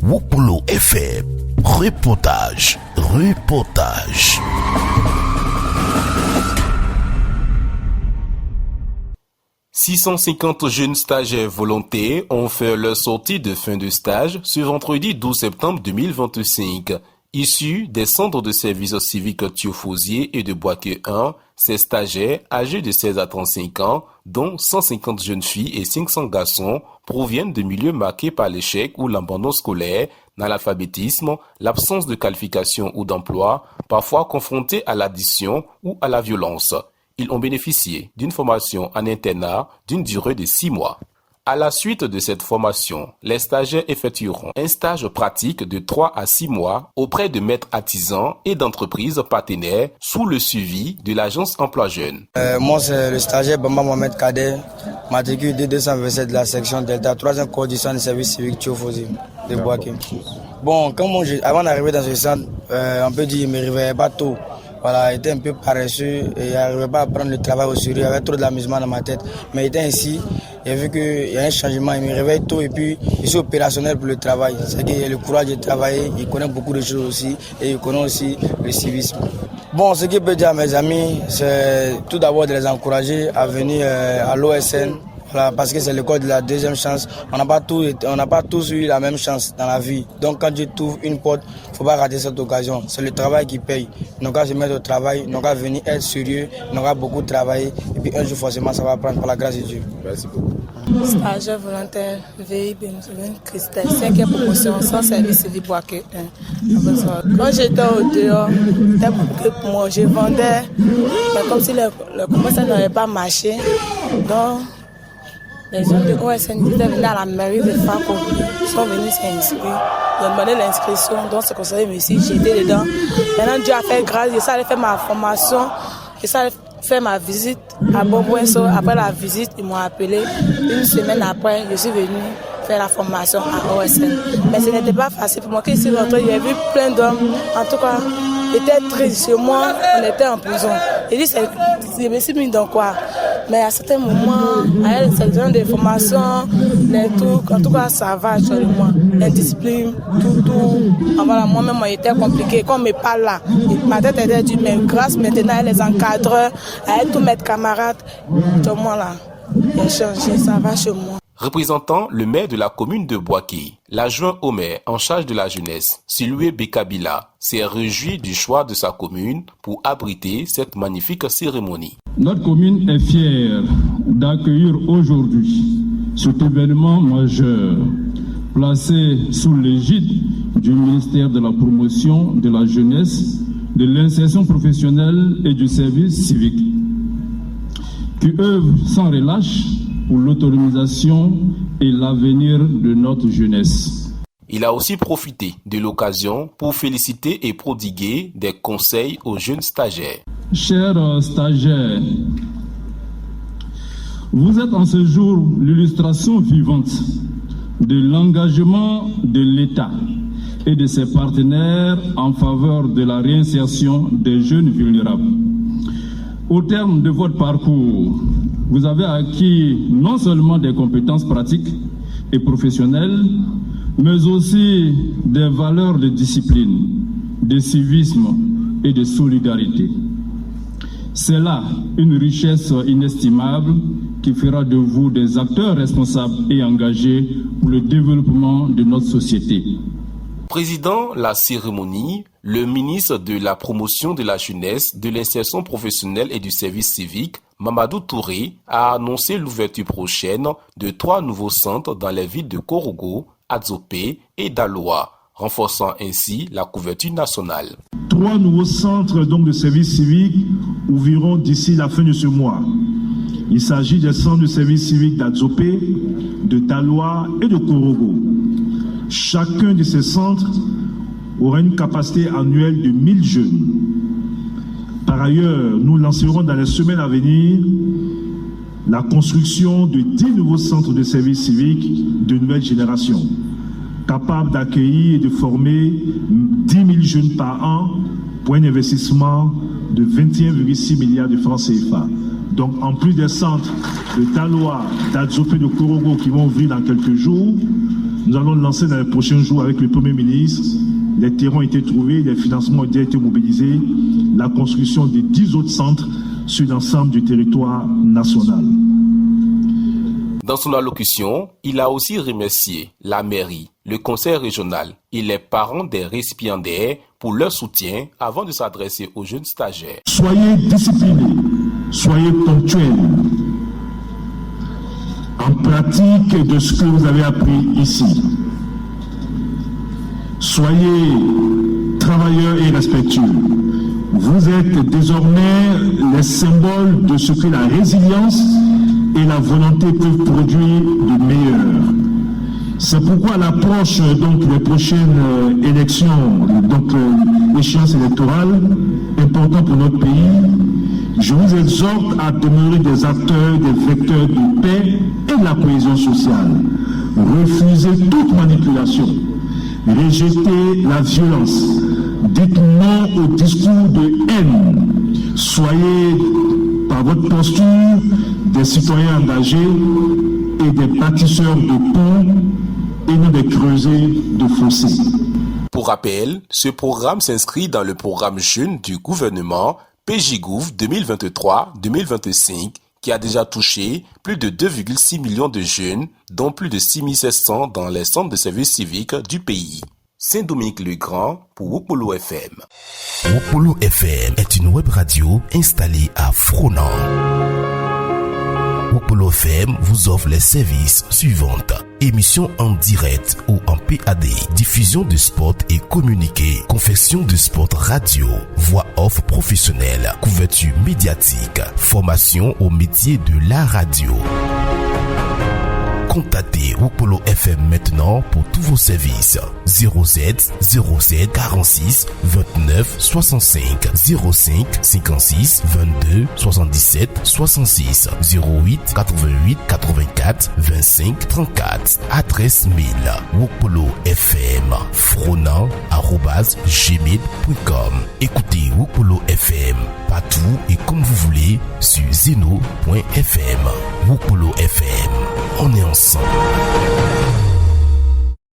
Wopolo FM. Reportage. 650 jeunes stagiaires volontaires ont fait leur sortie de fin de stage ce vendredi 12 septembre 2025. Issus des centres de services civiques Thiophozier et de Boaké 1, ces stagiaires âgés de 16 à 35 ans, dont 150 jeunes filles et 500 garçons, proviennent de milieux marqués par l'échec ou l'abandon scolaire, l'analphabétisme, l'absence de qualification ou d'emploi, parfois confrontés à l'addiction ou à la violence. Ils ont bénéficié d'une formation en internat d'une durée de 6 mois. À la suite de cette formation, les stagiaires effectueront un stage pratique de 3 à 6 mois auprès de maîtres artisans et d'entreprises partenaires sous le suivi de l'agence Emploi Jeunes. Moi, c'est le stagiaire Bamba Mohamed Kader, matricule D227 de la section Delta, 3e coordination du service civique Thiophozier de Boaké. Bon, avant d'arriver dans ce centre, on peut dire qu'il ne me réveillait pas tôt. Voilà, j'étais un peu paresseux et j'arrivais pas à prendre le travail au sérieux, il y avait trop d'amusement dans ma tête. Mais étant ici, j'ai vu qu'il y a un changement, il me réveille tôt et puis je suis opérationnel pour le travail. C'est qu'il a le courage de travailler, il connaît beaucoup de choses aussi et il connaît aussi le civisme. Bon, ce que je peux dire à mes amis, c'est tout d'abord de les encourager à venir à l'OSN. Voilà, parce que c'est l'école de la deuxième chance. On n'a pas tous eu la même chance dans la vie. Donc quand Dieu t'ouvre une porte, il ne faut pas rater cette occasion. C'est le travail qui paye. Nous allons se mettre au travail, nous allons venir être sérieux, nous allons beaucoup travailler. Et puis un jour forcément ça va prendre par la grâce de Dieu. Merci beaucoup. Stagiaire volontaire VIB Christelle, 5e promotion sans service civique Boaké 1. Quand j'étais au dehors, pour moi, je vendais, mais comme si le commerce n'avait pas marché. Donc les gens de OSN étaient venus à la mairie de Fako, sont venus s'inscrire. Ils ont demandé l'inscription, donc c'est comme ça que j'étais dedans. Maintenant Dieu a fait grâce, je allé faire ma formation, je allé faire ma visite à Boboenso. Après la visite, ils m'ont appelé. Une semaine après, je suis venue faire la formation à OSN. Mais ce n'était pas facile pour moi. Quand je suis rentrée, j'ai vu plein d'hommes. En tout cas, j'étais triste. Chez moi, on était en prison. Je dis, je me suis mis dans quoi? Mais à certains moments, à cette zone de formation, les trucs, en tout cas, ça va sur moi. L'indiscipline, tout. Voilà, moi-même, j'étais compliqué. Quand on me parle là, ma tête était dure, mais grâce maintenant à les encadreurs, à tous mes camarades, tout moi là, j'ai changé, ça va chez moi. Représentant le maire de la commune de Boaké, l'adjoint au maire en charge de la jeunesse, Siloué Bekabila, s'est réjoui du choix de sa commune pour abriter cette magnifique cérémonie. Notre commune est fière d'accueillir aujourd'hui cet événement majeur placé sous l'égide du ministère de la promotion de la jeunesse, de l'insertion professionnelle et du service civique, qui œuvre sans relâche pour l'autonomisation et l'avenir de notre jeunesse. Il a aussi profité de l'occasion pour féliciter et prodiguer des conseils aux jeunes stagiaires. Chers stagiaires, vous êtes en ce jour l'illustration vivante de l'engagement de l'État et de ses partenaires en faveur de la réinsertion des jeunes vulnérables. Au terme de votre parcours, vous avez acquis non seulement des compétences pratiques et professionnelles, mais aussi des valeurs de discipline, de civisme et de solidarité. C'est là une richesse inestimable qui fera de vous des acteurs responsables et engagés pour le développement de notre société. Président la cérémonie, le ministre de la promotion de la jeunesse, de l'insertion professionnelle et du service civique, Mamadou Touré, a annoncé l'ouverture prochaine de 3 nouveaux centres dans les villes de Korogo, Adzopé et Daloa, renforçant ainsi la couverture nationale. 3 nouveaux centres donc de service civique ouvriront d'ici la fin de ce mois. Il s'agit des centres de service civique d'Adzopé, de Daloa et de Korogo. Chacun de ces centres aura une capacité annuelle de 1000 jeunes. Par ailleurs, nous lancerons dans les semaines à venir la construction de 10 nouveaux centres de services civiques de nouvelle génération, capables d'accueillir et de former 10 000 jeunes par an pour un investissement de 21,6 milliards de francs CFA. Donc, en plus des centres de Daloa, d'Adzopé, de Korogo qui vont ouvrir dans quelques jours, Nous allons lancer dans les prochains jours avec le Premier ministre. Les terrains ont été trouvés, les financements ont déjà été mobilisés, la construction de 10 autres centres sur l'ensemble du territoire national. Dans son allocution, il a aussi remercié la mairie, le conseil régional et les parents des récipiendaires pour leur soutien avant de s'adresser aux jeunes stagiaires. Soyez disciplinés, soyez ponctuels en pratique de ce que vous avez appris ici. Soyez travailleurs et respectueux. Vous êtes désormais les symboles de ce que la résilience et la volonté peuvent produire de meilleur. C'est pourquoi à l'approche des prochaines élections, échéances électorales importantes pour notre pays, je vous exhorte à demeurer des acteurs, des vecteurs de paix et de la cohésion sociale. Refusez toute manipulation. Rejetez la violence. Dites non au discours de haine. Soyez, par votre posture, des citoyens engagés et des bâtisseurs de ponts et non des creusés de fossés. Pour rappel, ce programme s'inscrit dans le programme Jeunes du gouvernement PJGouv 2023-2025 qui a déjà touché plus de 2,6 millions de jeunes, dont plus de 6700 dans les centres de services civiques du pays. Saint-Dominique le Grand pour Wokpolo FM. Wokpolo FM est une web radio installée à Fronan. Wokpolo FM vous offre les services suivantes. Émissions en direct ou en PAD, diffusion de spots et communiqués, confection de spots radio, voix off professionnelle, couverture médiatique, formation au métier de la radio. Contactez Wokpolo FM maintenant pour tous vos services. 07 46 29 65 05 56 22 77 66 08 88 84 25 34. Adresse mail wokpolofm@gmail.com. Écoutez Wokpolo FM partout et comme vous voulez sur zeno.fm. Wokpolo FM, on est ensemble.